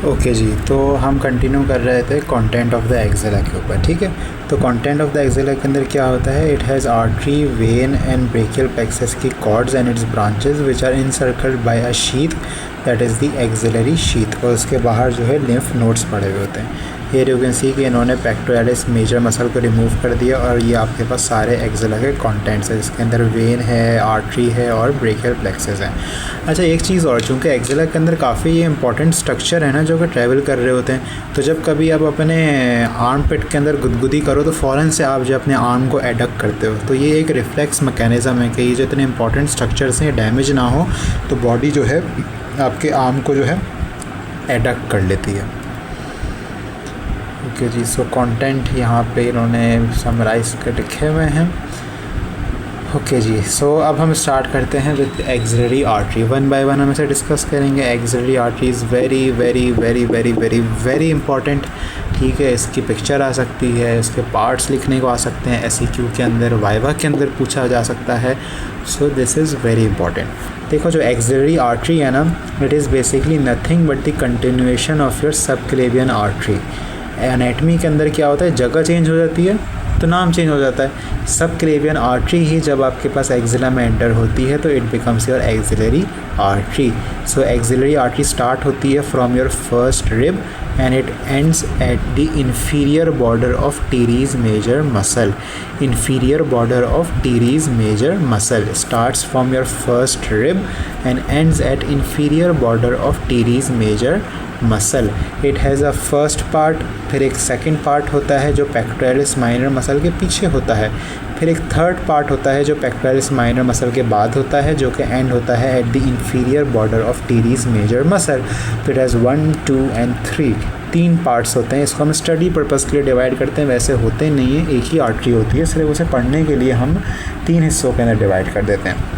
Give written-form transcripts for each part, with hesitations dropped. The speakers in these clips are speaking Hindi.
ओके जी, तो हम कंटिन्यू कर रहे थे कंटेंट ऑफ द एक्सेला के ऊपर, ठीक है। तो कंटेंट ऑफ द एक्सेला के अंदर क्या होता है, it has artery, vein and brachial plexus की cords and its branches which are encircled by a sheath that is the axillary sheath, और उसके बाहर जो है लिम्फ नोड्स पड़े हुए होते हैं। हियर यू कैन सी कि इन्होंने पेक्टोरालिस मेजर मसल को रिमूव कर दिया और ये आपके पास सारे एक्सेला के कंटेंट्स है, इसके अंदर वेन है, आर्टरी है और ब्रेकियल प्लेक्सस है। अच्छा, एक चीज़ और, चूँकि एक्सेला के अंदर काफ़ी ये इंपॉर्टेंट स्ट्रक्चर है ना जो कि ट्रैवल कर रहे होते हैं, तो जब कभी आप अपने आर्म पिट के अंदर गुदगुदी करो तो फ़ौरन से आप जो अपने आर्म को एडक्ट करते हो, तो ये एक रिफ्लेक्स मैकेनिज़्म है कि ये जो इतने इंपॉर्टेंट स्ट्रक्चर्स हैं डैमेज ना हो, तो बॉडी जो है आपके आर्म को जो है एडक्ट कर लेती है। ओके जी, सो कंटेंट यहाँ पे इन्होंने समराइज कर लिखे हुए हैं। ओके जी, सो अब हम स्टार्ट करते हैं with axillary artery. One by one हम इसे डिस्कस करेंगे। Axillary artery is very very very very very very important, ठीक है। इसकी पिक्चर आ सकती है, इसके पार्ट्स लिखने को आ सकते हैं, SEQ के अंदर, वाइवा के अंदर पूछा जा सकता है। So this is very important. देखो, जो एक्सिलरी आर्टरी है ना, it is basically nothing but the continuation of your subclavian artery. Anatomy के अंदर क्या होता है, जगह चेंज हो जाती है तो नाम चेंज हो जाता है। सबक्लेवियन आर्टरी ही जब आपके पास एक्सिला में एंटर होती है तो it becomes your axillary artery. So axillary artery start होती है from your first rib and it ends at the inferior border of teres major muscle. Inferior border of teres major muscle starts from your first rib and ends at inferior border of teres major muscle. It has a first part, फिर एक सेकंड पार्ट होता है जो पेक्टोरालिस माइनर मसल के पीछे होता है, फिर एक थर्ड पार्ट होता है जो पेक्टोरालिस माइनर मसल के बाद होता है, जो कि एंड होता है at the inferior border of teres major muscle. तो इट हैज़ 1, 2 एंड 3, 3 पार्ट्स होते हैं। इसको हम स्टडी पर्पज़ के लिए डिवाइड करते हैं, वैसे होते नहीं है, एक ही आर्टरी होती है, सिर्फ उसे पढ़ने के लिए हम 3 हिस्सों के अंदर डिवाइड कर देते हैं।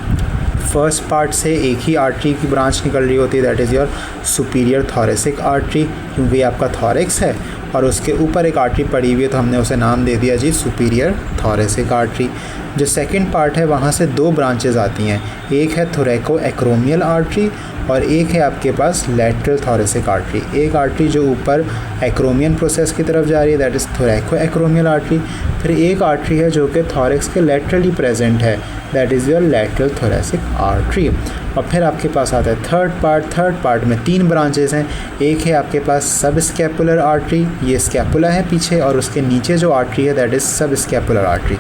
फर्स्ट पार्ट से एक ही आर्टरी की ब्रांच निकल रही होती है, that is your superior thoracic artery, क्योंकि ये आपका थोरेक्स है और उसके ऊपर एक आर्टरी पड़ी हुई है तो हमने उसे नाम दे दिया जी सुपीरियर थोरेसिक आर्टरी। जो सेकंड पार्ट है वहाँ से 2 ब्रांचेज आती हैं, एक है थोरैको एक्रोमियल आर्टरी और एक है आपके पास लैटरल थोरेसिक आर्टरी। एक आर्टरी जो ऊपर एक्रोमियन प्रोसेस की तरफ जा रही है, दैट इज़ थोरैको एक्रोमियल आर्टरी। फिर एक आर्टरी है जो कि थोरेक्स के लैटरली प्रेजेंट है, that is your lateral thoracic artery. और फिर आपके पास आता है थर्ड पार्ट में 3 ब्रांचेस हैं। एक है आपके पास सब स्कैपुलर आर्टरी, ये स्कैपुला है पीछे, और उसके नीचे जो आर्टरी है दैट इज़ सब स्कैपुलर आर्टरी।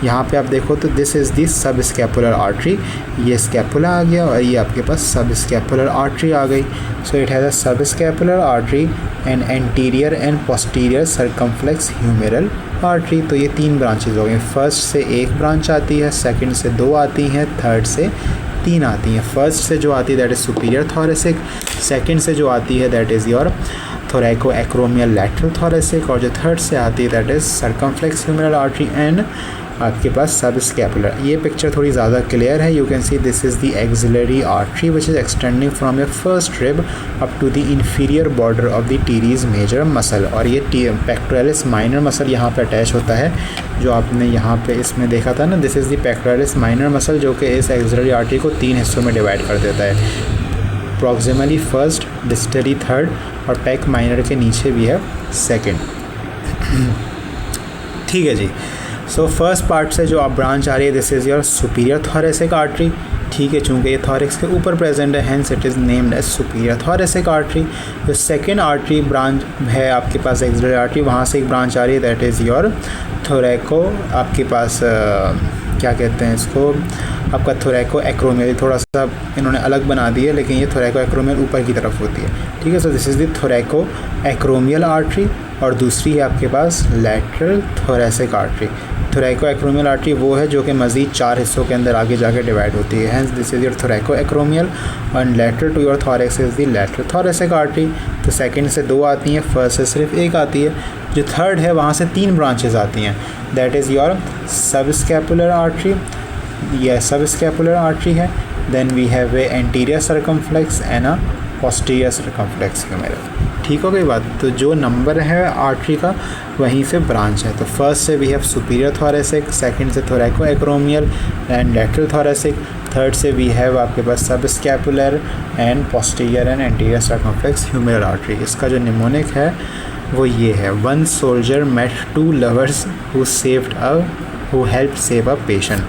यहाँ पे आप देखो तो दिस इज़ दी सब स्कैपुलर आर्टरी, ये स्कैपुला आ गया और ये आपके पास सब स्कैपुलर आर्टरी आ गई। So it has a subscapular artery and anterior and posterior circumflex humeral artery. तो ये 3 ब्रांचेज हो गई। फर्स्ट से 1 ब्रांच आती है, सेकंड से 2 आती हैं, थर्ड से 3 आती हैं। फर्स्ट से जो आती है that is superior thoracic, second से जो आती है that is your थोरैको acromial lateral thoracic, और जो थर्ड से आती है that is circumflex humeral artery and आपके पास सब स्कैपुलर। ये पिक्चर थोड़ी ज़्यादा क्लियर है। You can see this is the axillary artery which is extending from your first rib up to the inferior border of the teres major muscle, और ये पेक्टोरालिस माइनर मसल यहाँ पे अटैच होता है, जो आपने यहाँ पे इसमें देखा था ना, this is the pectoralis minor muscle, जो कि इस एक्सिलरी आर्टरी को 3 हिस्सों में डिवाइड कर देता है। प्रॉक्सिमली फर्स्ट, डिस्टली थर्ड, और पेक माइनर के नीचे भी है सेकेंड। ठीक है जी। सो फर्स्ट पार्ट से जो आप ब्रांच आ रही है this is your superior thoracic artery, ठीक है, चूँकि ये थोरेक्स के ऊपर प्रेजेंट है hence it is named as superior thoracic artery. जो सेकेंड आर्टरी ब्रांच है आपके पास एक्सिलरी आर्टरी, वहाँ से एक ब्रांच आ रही है दैट इज़ योर थोरैको, आपके पास क्या कहते हैं इसको, आपका थोरैको एक्रोमियल, थोड़ा सा इन्होंने अलग बना दिया लेकिन ये थोरैको एक्रोमियल ऊपर की तरफ होती है, ठीक है। So this is the thoracoacromial artery, और दूसरी है आपके पास lateral thoracic artery. Thoracoacromial artery वो है जो कि मज़ीद 4 हिस्सों के अंदर आगे जाके डिवाइड होती है, hence this is your थोरैको acromial and lateral to your thorax is the lateral thoracic artery. तो सेकंड से 2 आती हैं, फर्स्ट से सिर्फ 1 आती है। जो थर्ड है वहाँ से 3 ब्रांचेज आती हैं, that is your subscapular artery, यह सब स्कैपुलर आर्टरी है। Then we have a anterior circumflex and a posterior circumflex humeral. ठीक हो गई बात। तो जो नंबर है आर्टरी का वहीं से ब्रांच है। तो फर्स्ट से we have superior thoracic, second से थोरैको acromial and lateral thoracic, third से वी हैव आपके पास subscapular and posterior and anterior circumflex humeral artery. इसका जो निमोनिक है वो ये है, one soldier met two lovers who help save a patient.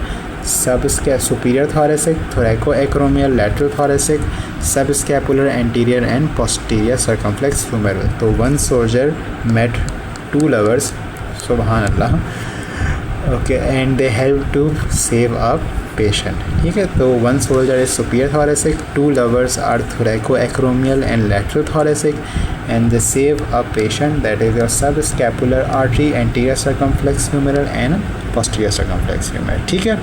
सब superior thoracic, thoracoacromial, lateral thoracic, subscapular, anterior and posterior circumflex humeral. तो one soldier met two lovers, सुभान अल्लाह, okay, and they help to save a patient. ठीक है, तो one soldier is superior thoracic, two lovers are thoraco acromial and lateral thoracic, and they save a patient, that is your subscapular artery, anterior circumflex humeral and posterior circumflex humeral। ठीक है,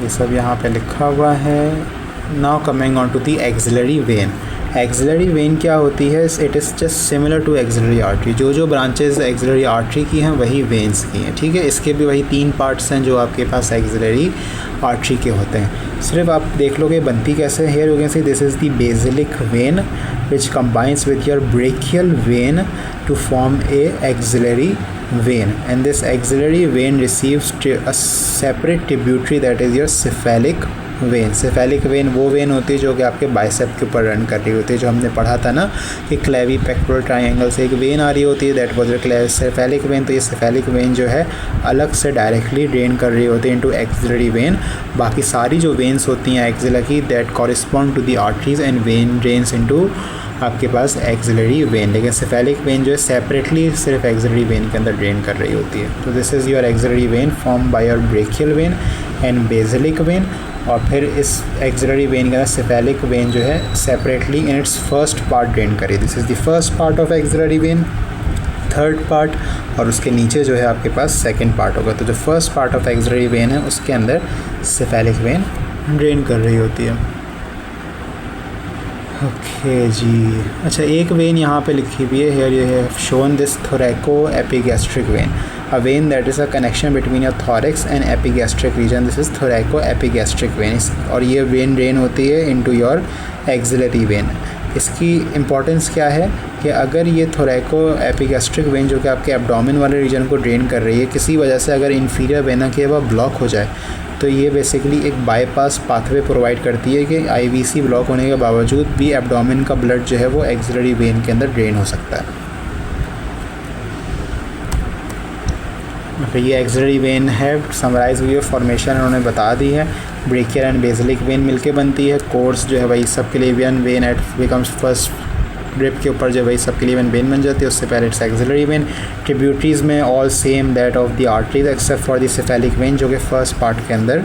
ये सब यहाँ पे लिखा हुआ है। Now coming on to the axillary vein. Axillary vein क्या होती है? It is just similar to axillary artery. जो ब्रांचेज एक्सिलरी आर्टरी की हैं वही वेन्स की हैं। ठीक है, इसके भी वही 3 पार्ट्स हैं जो आपके पास एक्सिलरी आर्टरी के होते हैं। सिर्फ आप देख लोगे बनती कैसे। Here you can see this is the basilic vein which combines with your brachial vein to form a axillary vein, and this axillary vein receives a separate tributary, that is your cephalic when. Cephalic vein वो वेन होती है जो कि आपके बाइसेप के ऊपर रन कर रही होती है, जो हमने पढ़ा था ना कि क्लेवी पेक्टोरल ट्रायंगल से एक वेन आ रही होती है, that was your cephalic vein. तो ये सेफेलिक वेन जो है अलग से डायरेक्टली ड्रेन कर रही होती है इनटू एक्सिलरी वेन। बाकी सारी जो वेन्स होती हैं एक्सिला की, that correspond to the arteries and vein drains into आपके पास एक्सिलरी वेन। लेकिन सेफेलिक वेन जो है सेपरेटली सिर्फ एक्सिलरी वेन के अंदर ड्रेन कर रही होती है। तो this is your axillary vein form by your brachial vein and basilic vein. और फिर इस एक्सिलरी वेन के अंदर सेफेलिक वेन जो है separately in its first part drain करी। This is the first part of axillary vein, third part, और उसके नीचे जो है आपके पास सेकंड पार्ट होगा। तो जो first part of axillary when है उसके अंदर सेफेलिक वेन ड्रेन कर रही होती है। ओके जी, अच्छा एक वेन यहाँ पे लिखी हुई है, here you have shown this थोरैको epigastric when, a vein that is a connection between your thorax and epigastric region, this is thoraco epigastric vein। और ये वेन ड्रेन होती है इनटू योर एक्सिलरी वेन। इसकी इम्पॉर्टेंस क्या है कि अगर ये थोरैको एपिगैस्ट्रिक वेन जो कि आपके एब्डोमेन वाले रीजन को ड्रेन कर रही है, किसी वजह से अगर इन्फीरियर वेना के वह ब्लॉक हो जाए, तो ये बेसिकली एक बाईपास पाथवे प्रोवाइड करती है कि आईवीसी ब्लॉक होने के बावजूद भी एब्डोमेन का ब्लड जो है वो एक्सिलरी वेन के अंदर ड्रेन हो सकता है। ये एक्सिलरी वेन है, समराइज हुई है, फॉर्मेशन उन्होंने बता दी है। ब्रेकियल एंड बेसिलिक वेन मिलके बनती है। कोर्स जो है वही सब के लिए vein at becomes first rib के ऊपर जो वही सब के लिए वेन बन जाती है, उससे पहले इट्स एक्सिलरी वेन। ट्रिब्यूटरीज में all same that of the arteries except for the cephalic vein जो कि फर्स्ट पार्ट के अंदर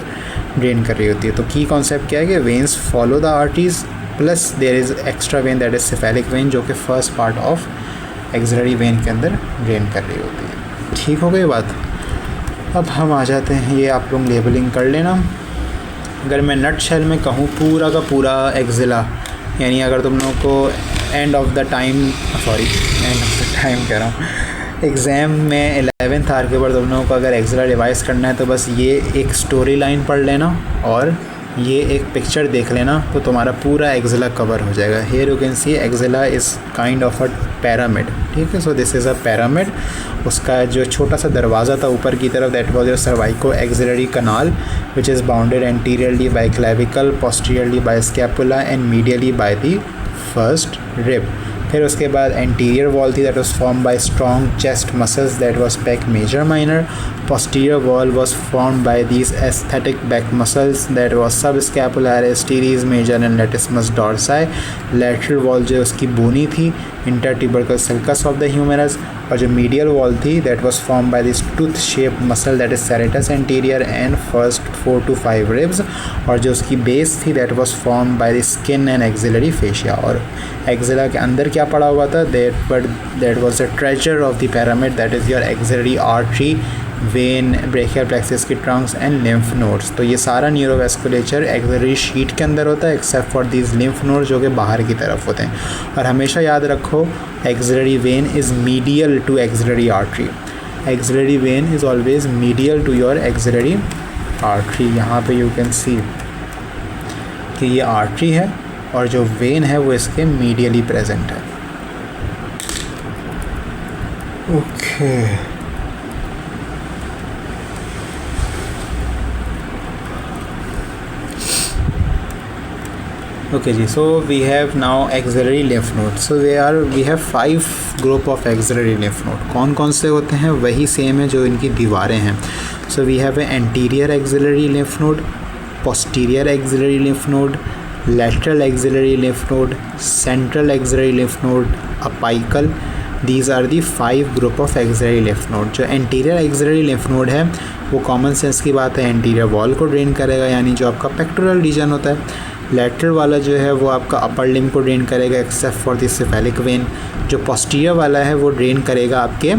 ड्रेन कर रही होती है। तो की कॉन्सेप्ट क्या है कि veins follow the arteries plus there is extra vein that is cephalic vein जो कि first part of axillary vein के अंदर ड्रेन कर रही होती है। ठीक हो गई बात। अब हम आ जाते हैं, ये आप लोग लेबलिंग कर लेना। अगर मैं नट शेल में कहूँ पूरा का पूरा एक्सिला, यानी अगर तुम लोगों को एंड ऑफ द टाइम कह रहा हूँ, एग्ज़ाम में 11th आवर के बाद तुम लोगों को अगर एक्सिला रिवाइज़ करना है तो बस ये एक स्टोरी लाइन पढ़ लेना और ये एक पिक्चर देख लेना तो तुम्हारा पूरा एक्सिला कवर हो जाएगा। Here you can see axilla is kind of a pyramid. ठीक है, so this is a pyramid. उसका जो छोटा सा दरवाज़ा था ऊपर की तरफ, that was your cervico axillary canal which is bounded anteriorly by clavicle, posteriorly by scapula and medially by the first rib. फिर उसके बाद एंटीरियर वॉल थी that was form by strong chest muscles that was pec major minor. Posterior wall was form by these aesthetic back muscles that was subscapular, teres major and latissimus dorsi. Lateral wall जो उसकी बोनी थी, intertubercular sulcus of the humerus. और जो मीडियल वॉल थी that was form by this tooth shape muscle that is serratus anterior and first 4 to 5 ribs. और जो उसकी बेस थी that was form by the skin and axillary fascia. और एक्सिला के अंदर क्या पड़ा हुआ था, that was the treasure of the pyramid that is your axillary artery, when, brachial plexus की ट्रंक्स एंड लिम्फ नोड्स। तो ये सारा न्यूरोवेस्कुलेचर एक्सिलरी शीट के अंदर होता है except for these lymph nodes जो कि बाहर की तरफ होते हैं। और हमेशा याद रखो axillary vein is medial to axillary artery. Axillary vein is always medial to your axillary artery. यहाँ पे यू कैन सी कि ये आर्टरी है और जो वेन है वो इसके मीडियली प्रेजेंट है। ओके okay जी, so we have now axillary lymph nodes. So we have 5 group of axillary lymph node. कौन कौन से होते हैं? वही सेम है जो इनकी दीवारें हैं। So we have an anterior axillary lymph node, posterior axillary lymph node, lateral axillary lymph node, central axillary lymph node, apical. These are the 5 group of axillary lymph node. जो anterior axillary lymph node है वो कॉमन सेंस की बात है anterior wall को ड्रेन करेगा, यानी जो आपका पेक्टोरल रीजन होता है। लेटरल वाला जो है वो आपका अपर लिम्ब को ड्रेन करेगा except for the cephalic vein. जो पोस्टीरियर वाला है वो ड्रेन करेगा आपके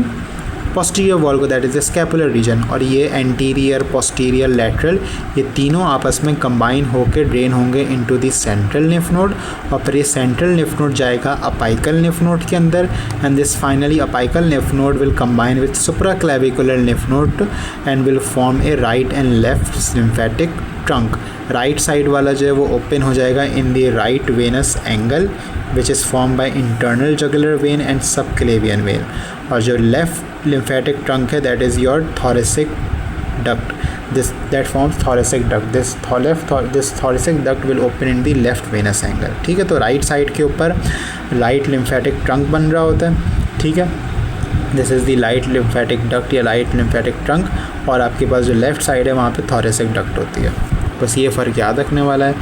पोस्टीरियर वॉल को, that is the scapular region. और ये एंटीरियर, पोस्टीरियर, लेटरल, ये तीनों आपस में कंबाइन होकर ड्रेन होंगे into the central lymph node, और फिर ये सेंट्रल लिम्फ नोड जाएगा अपाइकल लिम्फ नोड के अंदर, and this finally apical lymph node will combine with supraclavicular lymph node and will form a right and left lymphatic trunk. Right side वाला जो है वो ओपन हो जाएगा in the right venous angle which is form by internal jugular vein and subclavian vein. और जो लेफ्ट लिम्फेटिक ट्रंक है that is your thoracic duct, this that forms thoracic duct. This thoracic duct will open in the left venous angle. ठीक है, तो राइट साइड के ऊपर राइट लिम्फेटिक ट्रंक बन रहा होता है। ठीक है, this is the right lymphatic duct या राइट लिम्फेटिक ट्रंक, और आपके पास जो लेफ़्ट साइड है वहाँ पे थोरेसिक डक्ट होती है। बस ये फ़र्क याद रखने वाला है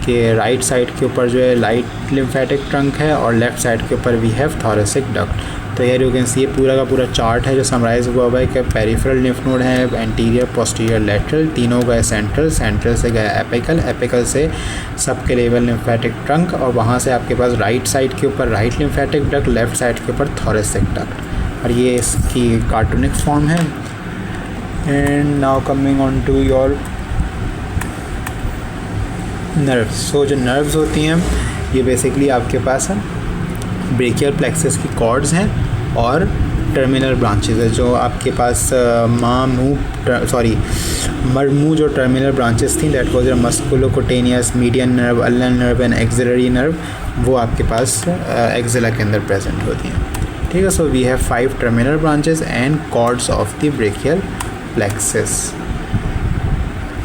कि राइट साइड के ऊपर जो है राइट लिम्फेटिक ट्रंक है और लेफ़्ट साइड के ऊपर वी हैव थोरेसिक डक्ट। तो यार यू कैन सी ये पूरा का पूरा चार्ट है जो समराइज हुआ है कि पेरिफेरल लिम्फ नोड है, एंटीरियर, पोस्टीरियर, लेटरल, तीनों गए सेंट्रल, सेंट्रल से गया एपिकल, एपिकल से सबक्लेवियन लिम्फेटिक ट्रंक, और वहाँ से आपके पास राइट साइड के ऊपर right lymphatic duct, left side के ऊपर थोरेसिक डक्ट, और ये इसकी कार्टूनिक फॉर्म है। And now coming on to your nerves. So जो नर्व्स होती हैं ये बेसिकली आपके पास है ब्रेकियल प्लेक्सस की कॉर्ड्स हैं और टर्मिनल ब्रांचेस है। जो आपके पास मुँह जो टर्मिनल ब्रांचेस थी that was musculocutaneous, median nerve, ulnar nerve and axillary nerve, वो आपके पास एक्सिला के अंदर प्रेजेंट होती हैं। ठीक है, so we have 5 terminal branches and cords of the brachial plexus.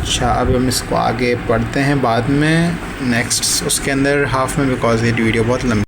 अच्छा, अब हम इसको आगे पढ़ते हैं बाद में नेक्स्ट उसके अंदर हाफ में, बिकॉज ये वीडियो बहुत लंबी